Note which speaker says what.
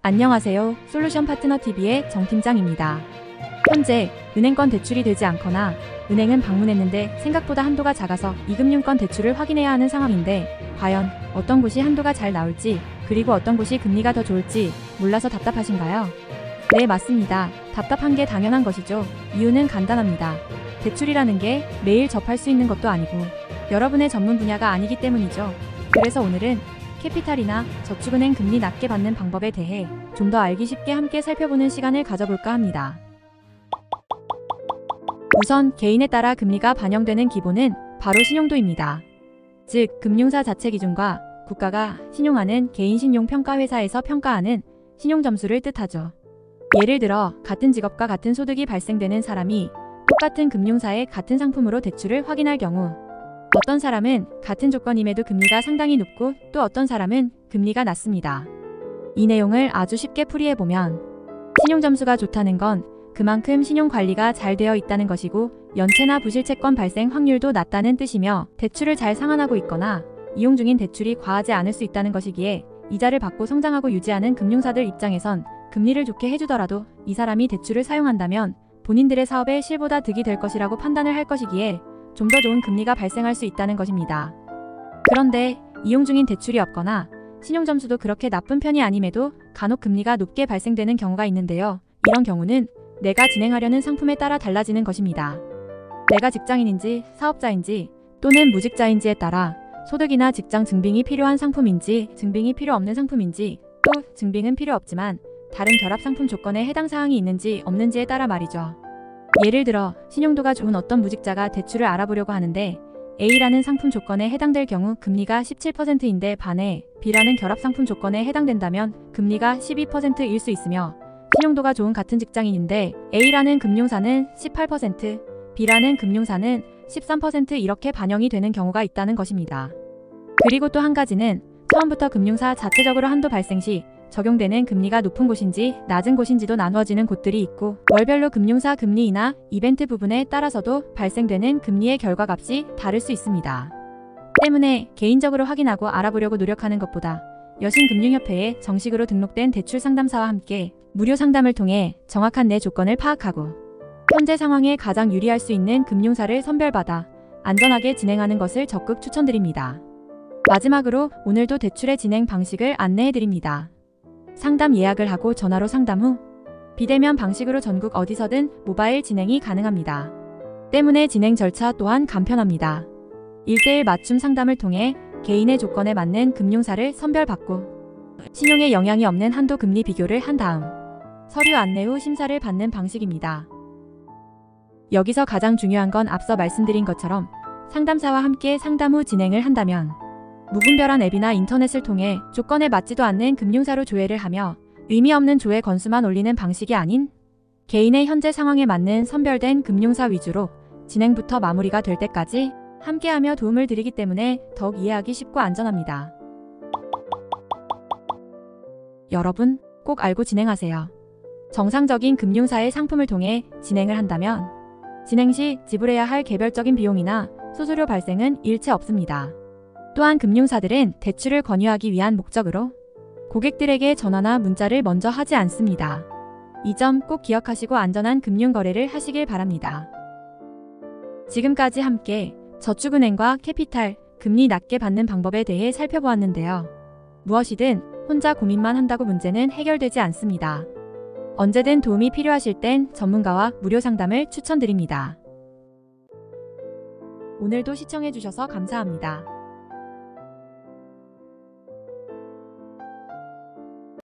Speaker 1: 안녕하세요. 솔루션 파트너 TV의 정 팀장입니다. 현재 은행권 대출이 되지 않거나 은행은 방문했는데 생각보다 한도가 작아서 이금융권 대출을 확인해야 하는 상황인데 과연 어떤 곳이 한도가 잘 나올지 그리고 어떤 곳이 금리가 더 좋을지 몰라서 답답하신가요? 네, 맞습니다. 답답한 게 당연한 것이죠. 이유는 간단합니다. 대출이라는 게 매일 접할 수 있는 것도 아니고 여러분의 전문 분야가 아니기 때문이죠. 그래서 오늘은 캐피탈이나 저축은행 금리 낮게 받는 방법에 대해 좀 더 알기 쉽게 함께 살펴보는 시간을 가져볼까 합니다. 우선 개인에 따라 금리가 반영되는 기본은 바로 신용도입니다. 즉, 금융사 자체 기준과 국가가 신용하는 개인 신용평가회사에서 평가하는 신용점수를 뜻하죠. 예를 들어 같은 직업과 같은 소득이 발생되는 사람이 똑같은 금융사의 같은 상품으로 대출을 확인할 경우 어떤 사람은 같은 조건임에도 금리가 상당히 높고 또 어떤 사람은 금리가 낮습니다. 이 내용을 아주 쉽게 풀이해보면 신용점수가 좋다는 건 그만큼 신용관리가 잘 되어 있다는 것이고 연체나 부실채권 발생 확률도 낮다는 뜻이며 대출을 잘 상환하고 있거나 이용 중인 대출이 과하지 않을 수 있다는 것이기에 이자를 받고 성장하고 유지하는 금융사들 입장에선 금리를 좋게 해주더라도 이 사람이 대출을 사용한다면 본인들의 사업에 실보다 득이 될 것이라고 판단을 할 것이기에 좀 더 좋은 금리가 발생할 수 있다는 것입니다. 그런데 이용 중인 대출이 없거나 신용점수도 그렇게 나쁜 편이 아님에도 간혹 금리가 높게 발생되는 경우가 있는데요. 이런 경우는 내가 진행하려는 상품에 따라 달라지는 것입니다. 내가 직장인인지 사업자인지 또는 무직자인지에 따라 소득이나 직장 증빙이 필요한 상품인지 증빙이 필요 없는 상품인지 또 증빙은 필요 없지만 다른 결합 상품 조건에 해당 사항이 있는지 없는지에 따라 말이죠. 예를 들어 신용도가 좋은 어떤 무직자가 대출을 알아보려고 하는데 A라는 상품 조건에 해당될 경우 금리가 17%인데 반해 B라는 결합 상품 조건에 해당된다면 금리가 12%일 수 있으며 신용도가 좋은 같은 직장인인데 A라는 금융사는 18%, B라는 금융사는 13% 이렇게 반영이 되는 경우가 있다는 것입니다. 그리고 또 한 가지는 처음부터 금융사 자체적으로 한도 발생 시 적용되는 금리가 높은 곳인지 낮은 곳인지도 나누어지는 곳들이 있고 월별로 금융사 금리이나 이벤트 부분에 따라서도 발생되는 금리의 결과값이 다를 수 있습니다. 때문에 개인적으로 확인하고 알아보려고 노력하는 것보다 여신금융협회에 정식으로 등록된 대출 상담사와 함께 무료 상담을 통해 정확한 내 조건을 파악하고 현재 상황에 가장 유리할 수 있는 금융사를 선별받아 안전하게 진행하는 것을 적극 추천드립니다. 마지막으로 오늘도 대출의 진행 방식을 안내해드립니다. 상담 예약을 하고 전화로 상담 후 비대면 방식으로 전국 어디서든 모바일 진행이 가능합니다. 때문에 진행 절차 또한 간편합니다. 1:1 맞춤 상담을 통해 개인의 조건에 맞는 금융사를 선별받고 신용에 영향이 없는 한도 금리 비교를 한 다음 서류 안내 후 심사를 받는 방식입니다. 여기서 가장 중요한 건 앞서 말씀드린 것처럼 상담사와 함께 상담 후 진행을 한다면 무분별한 앱이나 인터넷을 통해 조건에 맞지도 않는 금융사로 조회를 하며 의미 없는 조회 건수만 올리는 방식이 아닌 개인의 현재 상황에 맞는 선별된 금융사 위주로 진행부터 마무리가 될 때까지 함께하며 도움을 드리기 때문에 더욱 이해하기 쉽고 안전합니다. 여러분, 꼭 알고 진행하세요. 정상적인 금융사의 상품을 통해 진행을 한다면 진행 시 지불해야 할 개별적인 비용이나 수수료 발생은 일체 없습니다. 또한 금융사들은 대출을 권유하기 위한 목적으로 고객들에게 전화나 문자를 먼저 하지 않습니다. 이 점 꼭 기억하시고 안전한 금융거래를 하시길 바랍니다. 지금까지 함께 저축은행과 캐피탈, 금리 낮게 받는 방법에 대해 살펴보았는데요. 무엇이든 혼자 고민만 한다고 문제는 해결되지 않습니다. 언제든 도움이 필요하실 땐 전문가와 무료 상담을 추천드립니다. 오늘도 시청해주셔서 감사합니다.